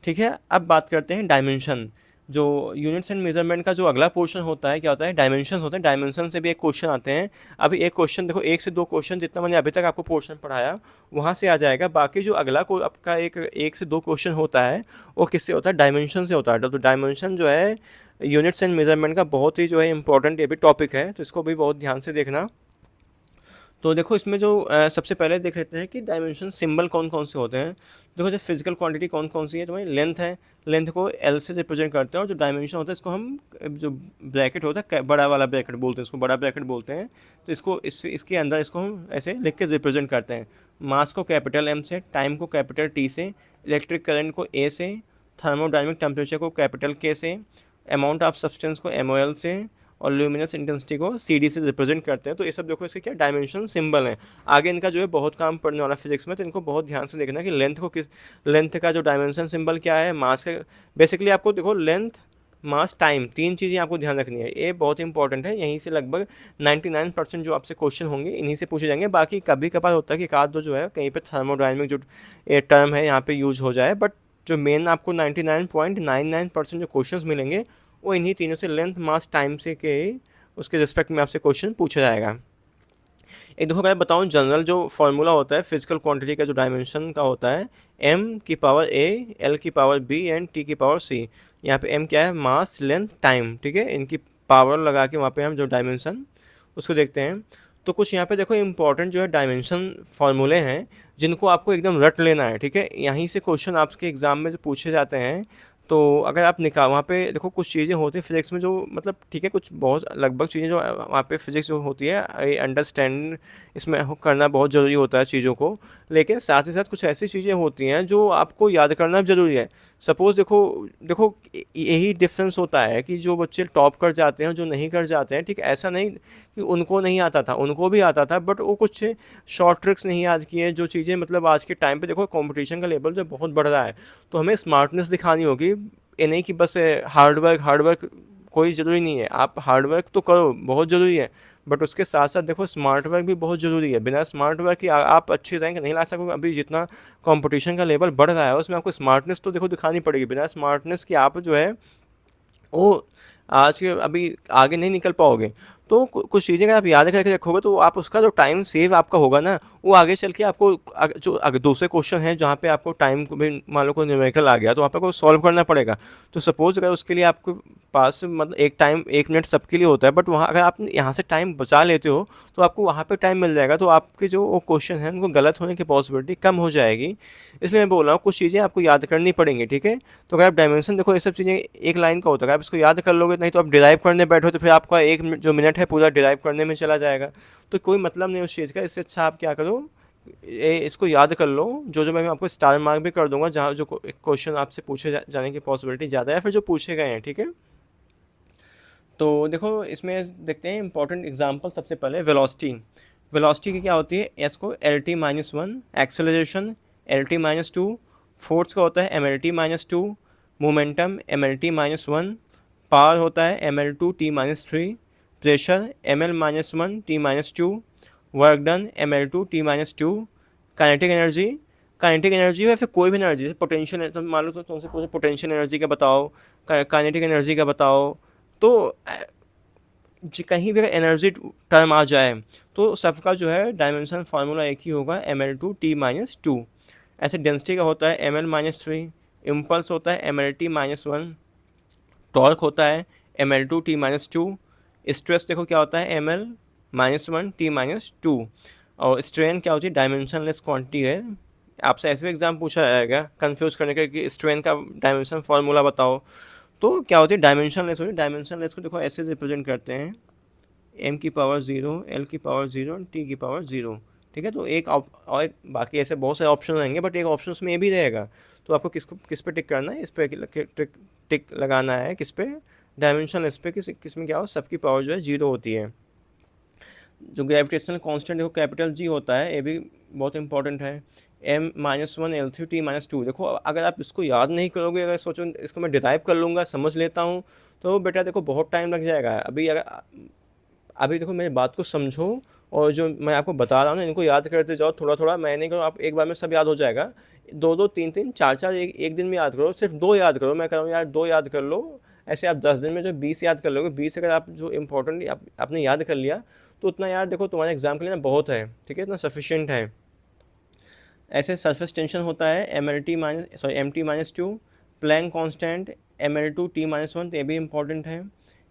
S2: ठीक है, अब बात करते हैं डायमेंशन। जो यूनिट्स एंड मेजरमेंट का जो अगला पोर्शन होता है क्या होता है, डायमेंशन होते हैं। डायमेंशन से भी एक क्वेश्चन आते हैं। अभी एक क्वेश्चन देखो, 1 से 2 क्वेश्चन जितना मैंने अभी तक आपको पोर्शन पढ़ाया वहाँ से आ जाएगा। बाकी जो अगला को आपका 1 से 2 क्वेश्चन होता है वो किससे होता है, डायमेंशन से होता है। तो डायमेंशन जो है यूनिट्स एंड मेजरमेंट का बहुत ही जो है इंपॉर्टेंट ये भी टॉपिक है, तो इसको भी बहुत ध्यान से देखना। तो देखो इसमें जो सबसे पहले देख लेते हैं कि डायमेंशन सिंबल कौन कौन से होते हैं। देखो जो फिजिकल क्वांटिटी कौन कौन सी है, तुम्हारी लेंथ है, लेंथ को एल से रिप्रेजेंट करते हैं। और जो डायमेंशन होता है इसको हम जो ब्रैकेट होता है बड़ा वाला ब्रैकेट बोलते हैं, इसको बड़ा ब्रैकेट बोलते हैं। तो इसके अंदर इसको हम ऐसे लिख के रिप्रेजेंट करते हैं। मास को कैपिटल एम से, टाइम को कैपिटल टी से, इलेक्ट्रिक करंट को ए से, थर्मोडाइनमिक टेम्परेचर को कैपिटल के से, अमाउंट ऑफ सब्सटेंस को एम से, और ल्यूमिनस इंटेंसिटी को सी से रिप्रेजेंट करते हैं। तो ये सब देखो इसके क्या डायमेंशन सिंबल हैं। आगे इनका जो है बहुत काम पड़ने वाला फिजिक्स में, तो इनको बहुत ध्यान से देखना कि लेंथ का जो डायमेंशन सिंबल क्या है, मास का। बेसिकली आपको देखो लेंथ, मास, टाइम, 3 चीज़ें आपको ध्यान रखनी है, ये बहुत इंपॉर्टेंट है। यहीं से लगभग 99% जो आपसे क्वेश्चन होंगे इन्हीं से पूछे जाएंगे। बाकी कभी कभार होता है कि एक आध दो जो है कहीं पे थर्मोडायनेमिक जो टर्म है यहाँ पे यूज हो जाए, बट जो मेन आपको 99.99% जो क्वेश्चंस मिलेंगे वो इन्हीं तीनों से, लेंथ, मास, टाइम से के उसके रिस्पेक्ट में आपसे क्वेश्चन पूछा जाएगा। एक देखो मैं बताऊं, जनरल जो फॉर्मूला होता है फिजिकल क्वांटिटी का जो डायमेंशन का होता है, m की पावर a, l की पावर b एंड t की पावर c। यहाँ पे m क्या है, मास, लेंथ, टाइम। ठीक है, इनकी पावर लगा के वहाँ पे हम जो डायमेंशन उसको देखते हैं। तो कुछ यहाँ पे देखो इंपॉर्टेंट जो है डायमेंशन फार्मूले हैं जिनको आपको एकदम रट लेना है। ठीक है, यहीं से क्वेश्चन आपके एग्जाम में जो पूछे जाते हैं। तो अगर आप वहाँ पे देखो कुछ चीज़ें होती हैं फिजिक्स में जो मतलब ठीक है, कुछ बहुत लगभग चीज़ें जो वहाँ पे फिजिक्स जो होती है अंडरस्टैंड इसमें करना बहुत ज़रूरी होता है चीज़ों को। लेकिन साथ ही साथ कुछ ऐसी चीज़ें होती हैं जो आपको याद करना ज़रूरी है। सपोज़ देखो यही डिफरेंस होता है कि जो बच्चे टॉप कर जाते हैं जो नहीं कर जाते हैं। ठीक, ऐसा नहीं कि उनको नहीं आता था, उनको भी आता था, बट वो कुछ शॉर्ट ट्रिक्स नहीं याद किए। जो चीज़ें मतलब आज के टाइम पे देखो कंपटीशन का लेवल जो बहुत बढ़ रहा है, तो हमें स्मार्टनेस दिखानी होगी। ये नहीं कि बस हार्ड वर्क कोई ज़रूरी नहीं है, आप हार्ड वर्क तो करो, बहुत ज़रूरी है, बट उसके साथ साथ देखो स्मार्ट वर्क भी बहुत ज़रूरी है। बिना स्मार्ट वर्क के आप अच्छी रैंक नहीं ला सकोगे। अभी जितना कंपटीशन का लेवल बढ़ रहा है उसमें आपको स्मार्टनेस तो देखो दिखानी पड़ेगी। बिना स्मार्टनेस की आप जो है वो आज के अभी आगे नहीं निकल पाओगे। तो कुछ चीज़ें अगर आप याद करके रखोगे तो आप उसका जो टाइम सेव आपका होगा ना, वो आगे चल के आपको जो अगर दूसरे क्वेश्चन हैं जहाँ पे आपको टाइम को भी मान लो कोई न्यूमेरिकल आ गया तो आपको सॉल्व करना पड़ेगा। तो सपोज अगर उसके लिए आपको पास मतलब एक टाइम 1 मिनट सबके लिए होता है, बट वहाँ अगर आप यहाँ से टाइम बचा लेते हो तो आपको वहाँ पे टाइम मिल जाएगा, तो आपके जो वो क्वेश्चन हैं उनको गलत होने की पॉसिबिलिटी कम हो जाएगी। इसलिए मैं बोल रहा हूँ कुछ चीज़ें आपको याद करनी पड़ेंगी, ठीक है। तो अगर आप डायमेंशन देखो ये सब चीज़ें एक लाइन का होता है, आप इसको याद कर लोगे, नहीं तो आप डिराइव करने बैठो तो फिर आपका जो मिनट है पूरा डिराइव करने में चला जाएगा, तो कोई मतलब नहीं उस चीज़ का। इससे अच्छा आप क्या करो, इसको याद कर लो। जो मैं आपको स्टार मार्क भी कर दूंगा जहाँ जो क्वेश्चन आपसे पूछे जाने की पॉसिबिलिटी ज़्यादा है, फिर जो पूछे गए हैं, ठीक है। तो देखो इसमें देखते हैं इंपॉर्टेंट एग्जांपल। सबसे पहले वेलोसिटी। वेलोसिटी की क्या होती है, एस को LT-1, एक्सेलरेशन LT-2, फोर्स का होता है MLT-2, मोमेंटम MLT-1, पावर होता है ML2T-3, pressure ML-1T-2, work done ML2T-2, kinetic energy. Kinetic energy है फिर कोई भी एनर्जी, पोटेंशियल, तो मान लो तो तुमसे पूछे पोटेंशियल एनर्जी का बताओ, काइनेटिक एनर्जी का बताओ, तो कहीं भी अगर एनर्जी टर्म आ जाए तो सबका जो है डायमेंशन फार्मूला एक ही होगा, ML2T-2। ऐसे डेंसिटी का होता है ML-3, इम्पल्स होता है MLT-1, टॉर्क होता है ML2T-2, स्ट्रेस देखो क्या होता है ML-1T-2, और स्ट्रेन क्या होती है, डायमेंशनलेस क्वांटिटी है। आपसे ऐसे भी एग्जाम पूछा जाएगा कंफ्यूज करने का कि स्ट्रेन का डायमेंशन फार्मूला बताओ, तो क्या होती है डायमेंशनलेस होती है। डायमेंशनलेस को देखो ऐसे रिप्रेजेंट करते हैं m⁻0, l⁻0, t⁻0, ठीक है। तो एक और बाकी ऐसे बहुत सारे ऑप्शन रहेंगे, बट एक ऑप्शन उसमें ये भी रहेगा, तो आपको किस पे टिक करना है, इस पे टिक लगाना है, किस पे, डायमेंशनलेस पे। किस में क्या हो, सबकी पावर जो है 0 होती है। जो ग्रेविटेशनल कांस्टेंट देखो कैपिटल G होता है, ये भी बहुत इंपॉर्टेंट है, m-1 L3T-2। देखो अगर आप इसको याद नहीं करोगे, अगर सोचो इसको मैं डिराइव कर लूँगा, समझ लेता हूँ, तो बेटा देखो बहुत टाइम लग जाएगा। अभी देखो मेरी बात को समझो, और जो मैं आपको बता रहा हूँ ना इनको याद करते जाओ थोड़ा थोड़ा। मैं नहीं करो आप एक बार में सब याद हो जाएगा, 2-2, 3-3, 4-4 एक दिन में याद करो, सिर्फ 2 याद करो। मैं कह रहा हूँ यार 2 याद कर लो, ऐसे आप 10 दिन में जो 20 याद कर लोगे, 20 अगर आप जो इंपॉर्टेंट आपने याद कर लिया तो उतना यार देखो तुम्हारे एग्जाम के लिए ना बहुत है, ठीक है, इतना सफिशिएंट है। ऐसे सरफेस टेंशन होता है MT-2, प्लैंक कांस्टेंट ML2T-1, तो ये भी इंपॉर्टेंट है।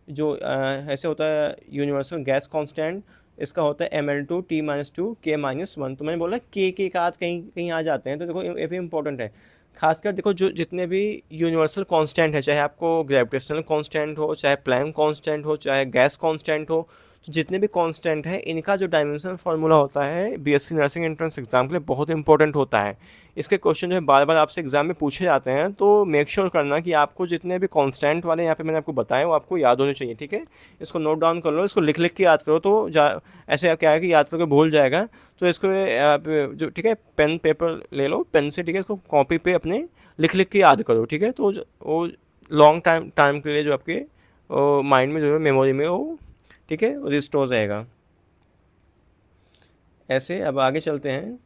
S2: जो ऐसे होता है यूनिवर्सल गैस कांस्टेंट, इसका होता है ML2T-2 K-1। तो मैंने बोला के का आज कहीं कहीं आ जाते हैं, तो देखो ये भी इंपॉर्टेंट है। खासकर देखो जो जितने भी यूनिवर्सल कांस्टेंट है, चाहे आपको ग्रेविटेशनल कांस्टेंट हो, चाहे प्लैंक कांस्टेंट हो, चाहे गैस कांस्टेंट हो, तो जितने भी कांस्टेंट है इनका जो डायमेंशन फार्मूला होता है बीएससी नर्सिंग एंट्रेंस एग्जाम के लिए बहुत इंपॉर्टेंट होता है। इसके क्वेश्चन जो है बार बार आपसे एग्जाम में पूछे जाते हैं, तो मेक श्योर करना कि आपको जितने भी कांस्टेंट वाले यहाँ पे मैंने आपको बताए वो आपको याद होने चाहिए, ठीक है। इसको नोट डाउन कर लो, इसको लिख लिख के याद करो, तो ऐसे क्या है कि याद करके भूल जाएगा। तो इसको आप जो, ठीक है, पेन पेपर ले लो, पेन से, ठीक है, इसको कॉपी पे अपने लिख लिख के याद करो, ठीक है। तो वो लॉन्ग टाइम के लिए जो आपके माइंड में जो है मेमोरी में वो, ठीक है, वो रिस्टोर रहेगा। ऐसे अब आगे चलते हैं।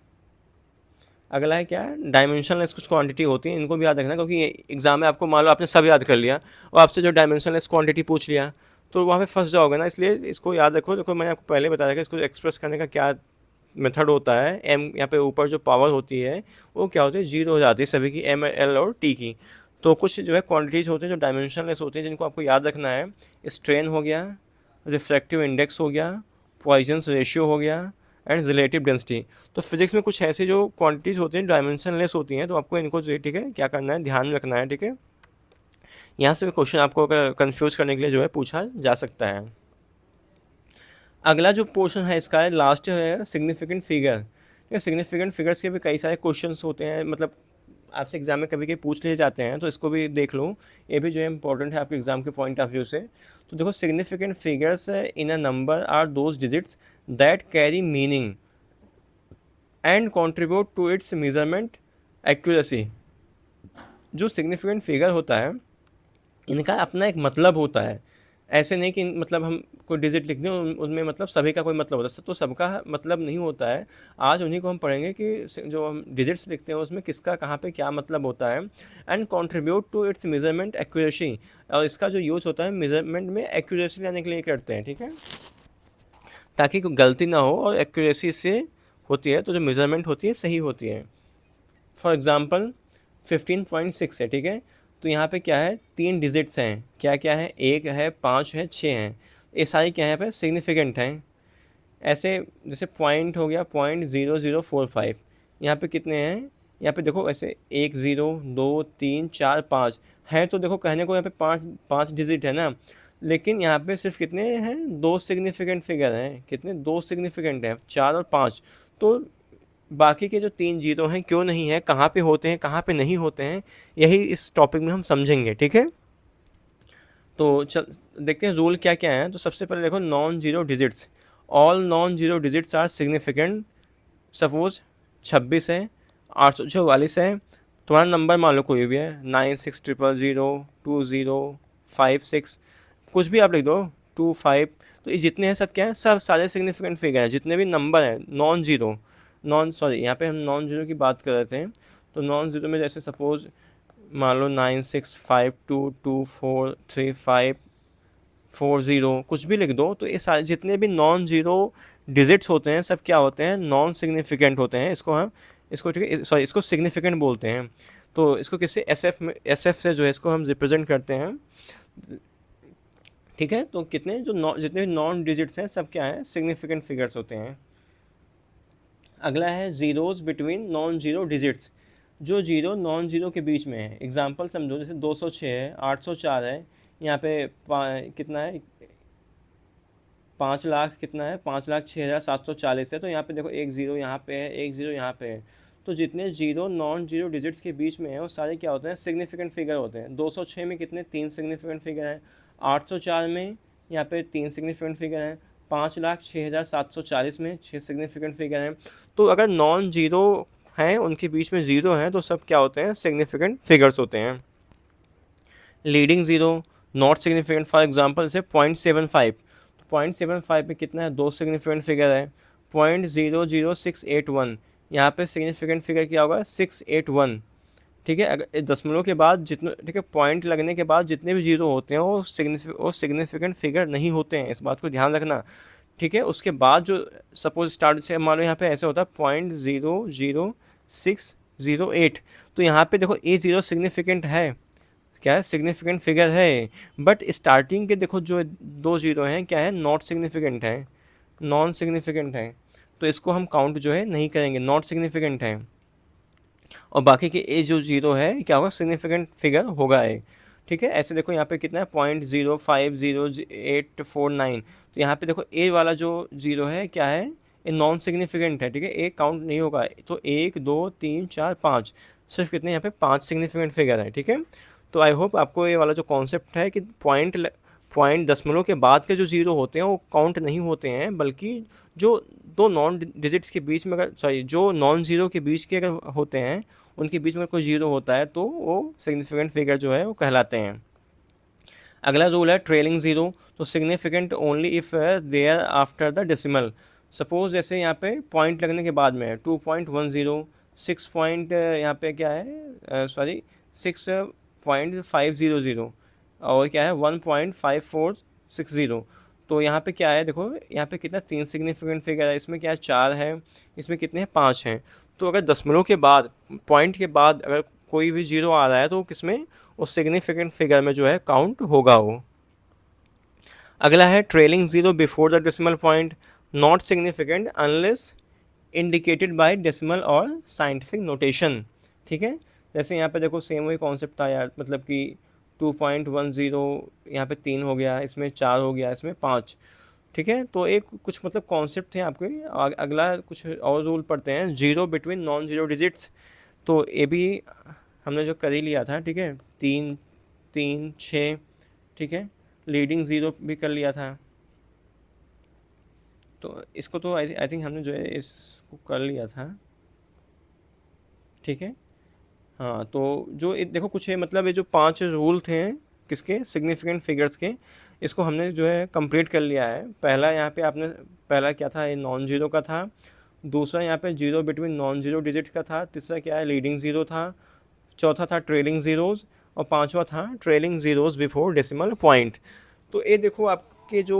S2: अगला है क्या, डायमेंशनलेस कुछ क्वांटिटी होती है, इनको भी याद रखना, क्योंकि एग्जाम में आपको मान लो आपने सब याद कर लिया और आपसे जो डायमेंशनलेस क्वांटिटी पूछ लिया तो वहाँ पे फंस जाओगे ना, इसलिए इसको याद रखो। देखो मैंने आपको पहले बताया कि इसको एक्सप्रेस करने का क्या मेथड होता है। एम यहाँ पे ऊपर जो पावर होती है वो क्या होती है, 0 हो जाती है सभी की, ML और T की। तो कुछ जो है क्वांटिटीज़ होती हैं जो डायमेंशनलेस होती हैं, जिनको आपको याद रखना है। स्ट्रेन हो गया, रिफ्रैक्टिव इंडेक्स हो गया, पॉइजन्स रेशियो हो गया, एंड रिलेटिव डेंसिटी। तो फिजिक्स में कुछ ऐसी जो क्वांटिटीज़ होती हैं डायमेंशनलेस होती हैं, तो आपको इनको जो है, ठीक है, क्या करना है, ध्यान में रखना है, ठीक है। यहाँ से भी क्वेश्चन आपको कंफ्यूज करने के लिए जो है पूछा जा सकता है। अगला जो पोर्शन है इसका है लास्ट है सिग्निफिकेंट फिगर। ये सिग्निफिकेंट फिगर्स के भी कई सारे क्वेश्चंस होते हैं, मतलब आपसे एग्जाम में कभी कभी पूछ लिए जाते हैं, तो इसको भी देख लो, ये भी जो है इंपॉर्टेंट है आपके एग्जाम के पॉइंट ऑफ व्यू से। तो देखो significant figures in a number are those digits that carry meaning and contribute to its measurement accuracy. जो सिग्निफिकेंट फिगर होता है इनका अपना एक मतलब होता है, ऐसे नहीं कि मतलब हम कोई डिजिट लिख दें उनमें मतलब सभी का कोई मतलब होता है, तो सबका मतलब नहीं होता है। आज उन्हीं को हम पढ़ेंगे कि जो हम डिजिट्स लिखते हैं उसमें किसका कहाँ पे क्या मतलब होता है, and contribute to its measurement accuracy, और इसका जो यूज़ होता है मेजरमेंट में एक्यूरेसी लाने के लिए करते हैं, ठीक है, ताकि कोई गलती ना हो और एक्यूरेसी से होती है तो जो मेजरमेंट होती है सही होती है। फॉर एग्ज़ाम्पल 15.6 है, ठीक है, तो यहाँ पे क्या है, 3 डिजिट्स हैं, क्या क्या है, 1 है, 5 है, 6 हैं, ये सारी क्या है यहाँ पे सिग्निफिकेंट हैं। ऐसे जैसे पॉइंट हो गया 0.0045, यहाँ पे कितने हैं, यहाँ पे देखो ऐसे 1 0 2 3 4 5 हैं, तो देखो कहने को यहाँ पे 5 डिजिट है ना, लेकिन यहाँ पे सिर्फ कितने हैं, 2 सिग्निफिकेंट फिगर हैं, कितने, 2 सिग्निफिकेंट हैं, 4 और 5। तो बाकी के जो 3 जीरो हैं क्यों नहीं है, कहाँ पे होते हैं, कहाँ पे नहीं होते हैं, यही इस टॉपिक में हम समझेंगे, ठीक है। तो चल देखते हैं रूल क्या क्या है। तो सबसे पहले देखो non zero digits, all non zero digits are significant. Suppose 26 है, 844 है, तुम्हारा नंबर मान लो कोई भी है, 960002 056, कुछ भी आप लिख दो, 25, तो ये जितने हैं सब क्या है, सब सारे सिग्निफिकेंट फिगर हैं, जितने भी नंबर हैं नॉन जीरो, नॉन सॉरी यहाँ पे हम नॉन जीरो की बात कर रहे थे, तो नॉन जीरो में जैसे सपोज मान लो 9652243540, कुछ भी लिख दो, तो ये सारे जितने भी नॉन जीरो डिजिट्स होते हैं सब क्या होते हैं, नॉन सिग्निफिकेंट होते हैं। इसको हम इसको ठीक है सॉरी इसको सिग्निफिकेंट बोलते हैं। तो इसको किसी एस एफ से जो है इसको हम रिप्रेजेंट करते हैं, ठीक है। तो कितने जो जितने भी नॉन डिजिट्स हैं सब क्या है, सिग्निफिकेंट फिगर्स होते हैं। अगला है zeros between non zero digits, जो जीरो नॉन जीरो के बीच में है। एग्जांपल समझो, जैसे 206 है, 804 है, यहाँ पे कितना है, 5 लाख कितना है, 5,06,740 है, तो यहाँ पे देखो एक ज़ीरो यहाँ पे है, एक ज़ीरो यहाँ पे है। तो जितने जीरो नॉन जीरो डिजिट्स के बीच में है वो सारे क्या होते हैं, सिग्निफिकेंट फिगर होते हैं। 206 में कितने, 3 सिग्निफिकेंट फिगर हैं। 804 में यहाँ पे 3 सिग्निफिकेंट फिगर हैं। 5,06,740 में 6 सिग्निफिकेंट फिगर हैं। तो अगर नॉन जीरो हैं उनके बीच में ज़ीरो हैं तो सब क्या होते हैं, सिग्निफिकेंट फिगर्स होते हैं। Leading zero, not significant, for example जैसे 0.75, तो 0.75 में कितना है, 2 सिग्निफिकेंट फिगर है। 0.00681, यहाँ पे सिग्निफिकेंट फिगर क्या होगा, 681, ठीक है। अगर दशमलव के बाद जितने, ठीक है, पॉइंट लगने के बाद जितने भी जीरो होते हैं वो सिग्निफिकेंट फिगर नहीं होते हैं, इस बात को ध्यान रखना, ठीक है। उसके बाद जो सपोज स्टार्ट से मान लो यहाँ पे ऐसे होता है 0.00608, तो यहाँ पे देखो ए ज़ीरो सिग्निफिकेंट है, क्या है, सिग्निफिकेंट फिगर है, बट स्टार्टिंग के देखो जो 2 जीरो हैं क्या है, नॉट सिग्निफिकेंट है, नॉन सिग्निफिकेंट है, तो इसको हम काउंट जो है नहीं करेंगे, नॉट सिग्निफिकेंट है। और बाकी के ए जो जीरो है क्या होगा, सिग्निफिकेंट फिगर होगा ए, ठीक है। ऐसे देखो यहाँ पे कितना है, 0.05089, तो यहाँ पे देखो ए वाला जो जीरो है क्या है, ये नॉन सिग्निफिकेंट है, ठीक है, ए काउंट नहीं होगा। तो 1 2 3 4 5, सिर्फ कितने यहाँ पे 5 सिग्निफिकेंट फिगर है, ठीक है। तो आई होप आपको ये वाला जो कॉन्सेप्ट है कि पॉइंट दशमलव के बाद के जो जीरो होते हैं वो काउंट नहीं होते हैं, बल्कि जो दो नॉन डिजिट्स के बीच में अगर सॉरी जो नॉन जीरो के बीच के अगर होते हैं उनके बीच में कोई जीरो होता है तो वो सिग्निफिकेंट फिगर जो है वो कहलाते हैं। अगला रूल है ट्रेलिंग ज़ीरो, तो significant only if there after the decimal. Suppose जैसे यहाँ पे पॉइंट लगने के बाद में 2.10, 6 पॉइंट यहाँ पे क्या है, सॉरी 6.500, और क्या है 1.5460। तो यहाँ पे क्या है, देखो यहाँ पे कितना 3 सिग्निफिकेंट फिगर है, इसमें क्या है 4 है, इसमें कितने हैं 5 हैं। तो अगर दशमलव के बाद पॉइंट के बाद अगर कोई भी जीरो आ रहा है तो किसमें, उस सिग्निफिकेंट फिगर में जो है काउंट होगा वो। अगला है trailing zero before the decimal point, not significant unless indicated by decimal और साइंटिफिक नोटेशन, ठीक है। जैसे यहाँ पे देखो सेम वही कॉन्सेप्ट था यार, मतलब कि 2.10 यहाँ पे 3 हो गया, इसमें 4 हो गया, इसमें 5, ठीक है। तो एक कुछ मतलब कॉन्सेप्ट थे आपके। अगला कुछ और रूल पढ़ते हैं, zero between non zero digits, तो ये भी हमने जो कर ही लिया था, ठीक है, 3 3 6, ठीक है। लीडिंग ज़ीरो भी कर लिया था, तो इसको तो आई थिंक हमने जो है इसको कर लिया था, ठीक है। हाँ, तो जो देखो कुछ है मतलब ये जो 5 रूल थे किसके, सिग्निफिकेंट फिगर्स के, इसको हमने जो है कंप्लीट कर लिया है। पहला यहाँ पे आपने पहला क्या था, ये नॉन जीरो का था। दूसरा यहाँ पे zero between non zero digit का था। तीसरा क्या है, लीडिंग ज़ीरो था। चौथा था ट्रेलिंग ज़ीरोज़। और पांचवा था trailing zeros before decimal point. तो ये देखो आपके जो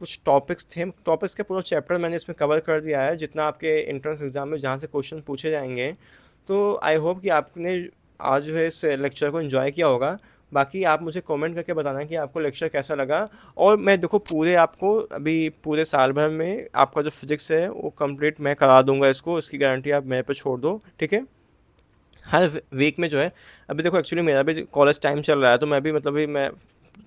S2: कुछ टॉपिक्स थे, टॉपिक्स के पूरा चैप्टर मैंने इसमें कवर कर दिया है, जितना आपके एंट्रेंस एग्ज़ाम में जहाँ से क्वेश्चन पूछे जाएंगे। तो आई होप कि आपने आज जो है इस लेक्चर को एंजॉय किया होगा। बाकी आप मुझे कमेंट करके बताना कि आपको लेक्चर कैसा लगा। और मैं देखो पूरे आपको अभी पूरे साल भर में आपका जो फिज़िक्स है वो कंप्लीट मैं करा दूंगा, इसकी गारंटी आप मेरे पे छोड़ दो, ठीक है। हर वीक में जो है, अभी देखो एक्चुअली मेरा भी कॉलेज टाइम चल रहा है, तो मैं भी मतलब भी मैं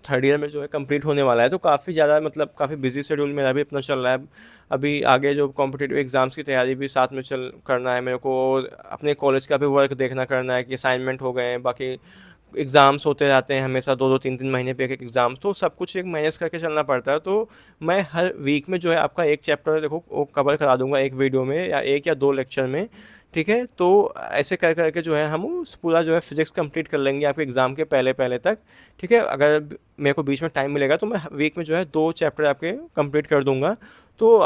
S2: थर्ड ईयर में जो है कंप्लीट होने वाला है, तो काफ़ी ज़्यादा मतलब काफ़ी बिजी शेड्यूल मेरा भी अपना चल रहा है। अभी आगे जो कॉम्पिटिटिव एग्ज़ाम्स की तैयारी भी साथ में चल करना है मेरे को, और अपने कॉलेज का भी वर्क देखना करना है कि असाइनमेंट हो गए हैं, बाकी एग्ज़ाम्स होते रहते हैं हमेशा 2-2 3-3 महीने पे एक एग्ज़ाम्स, तो सब कुछ एक मैनेज करके चलना पड़ता है। तो मैं हर वीक में जो है आपका एक चैप्टर देखो वो कवर करा दूंगा एक वीडियो में या एक या दो लेक्चर में, ठीक है। तो ऐसे कर करके जो है हम उस पूरा जो है फिज़िक्स कंप्लीट कर लेंगे आपके एग्ज़ाम के पहले पहले तक, ठीक है। अगर मेरे को बीच में टाइम मिलेगा तो मैं वीक में जो है 2 चैप्टर आपके कंप्लीट कर दूंगा। तो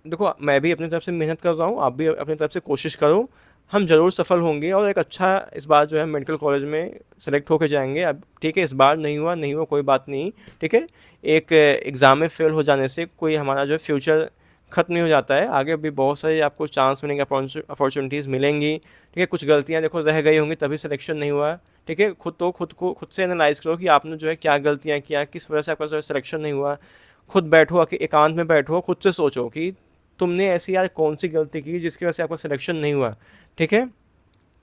S2: देखो मैं भी अपनी तरफ से मेहनत कर रहा हूँ, आप भी अपनी तरफ से कोशिश करो, हम ज़रूर सफल होंगे और एक अच्छा इस बार जो है मेडिकल कॉलेज में सेलेक्ट होकर जाएंगे। अब ठीक है, इस बार नहीं हुआ कोई बात नहीं, ठीक है। एक एग्ज़ाम में फेल हो जाने से कोई हमारा जो है फ्यूचर ख़त्म नहीं हो जाता है। आगे भी बहुत सारी आपको चांस मिलेंगे, अपॉर्चुनिटीज़ मिलेंगी, ठीक है। कुछ गलतियां देखो रह गई होंगी तभी सिलेक्शन नहीं हुआ, ठीक है। खुद से एनालाइज करो कि आपने जो है क्या गलतियां किया, किस वजह से आपका जो है सिलेक्शन नहीं हुआ। खुद बैठो, एकांत में बैठो, खुद से सोचो कि तुमने ऐसी यार कौन सी गलती की जिसकी वजह से आपका सिलेक्शन नहीं हुआ, ठीक है।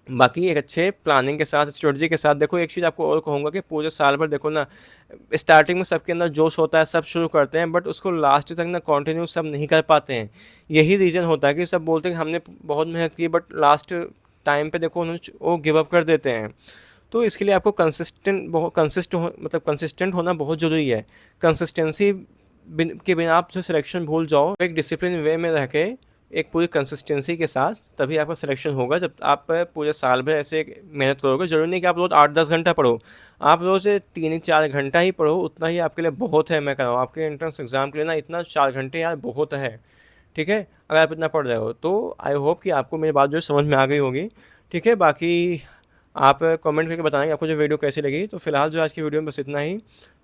S2: बाकी एक अच्छे प्लानिंग के साथ, स्ट्रेटजी के साथ, देखो एक चीज़ आपको और कहूँगा कि पूरे साल भर देखो ना, स्टार्टिंग में सबके अंदर जोश होता है, सब शुरू करते हैं, बट उसको लास्ट तक ना कंटिन्यू सब नहीं कर पाते हैं। यही रीज़न होता है कि सब बोलते हैं कि हमने बहुत मेहनत की, बट लास्ट टाइम पे देखो उन्होंने वो गिव अप कर देते हैं। तो इसके लिए आपको कंसिस्टेंट होना बहुत ज़रूरी है। कंसिस्टेंसी के बिना आप जो सिलेक्शन भूल जाओ, एक डिसिप्लिन वे में रह के एक पूरी कंसिस्टेंसी के साथ तभी आपका सिलेक्शन होगा। जब आप पूरे साल भर ऐसे मेहनत करोगे, ज़रूरी नहीं कि आप रोज़ 8-10 घंटा पढ़ो, आप रोज़ 3-4 घंटा ही पढ़ो, उतना ही आपके लिए बहुत है। मैं कह रहा हूँ आपके एंट्रेंस एग्ज़ाम के लिए ना इतना 4 घंटे यार बहुत है, ठीक है। अगर आप इतना पढ़ रहे हो तो आई होप कि आपको मेरी बात जो है समझ में आ गई होगी, ठीक है। बाकी आप कमेंट करके बताएंगे आपको जो वीडियो कैसी लगी। तो फिलहाल जो आज की वीडियो में बस इतना ही।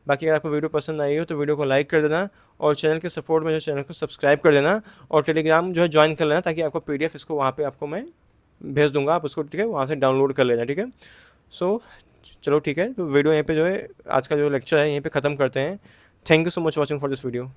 S2: बाकी अगर आपको वीडियो पसंद आई हो तो वीडियो को लाइक कर देना, और चैनल के सपोर्ट में जो चैनल को सब्सक्राइब कर देना, और टेलीग्राम जो है ज्वाइन कर लेना, ताकि आपको PDF इसको वहाँ पे आपको मैं भेज दूंगा, आप उसको, ठीक है, वहाँ से डाउनलोड कर लेना, ठीक है। सो चलो ठीक है, तो वीडियो यहीं पे जो है आज का जो लेक्चर है यहीं पे ख़त्म करते हैं। Thank you so much watching for this video.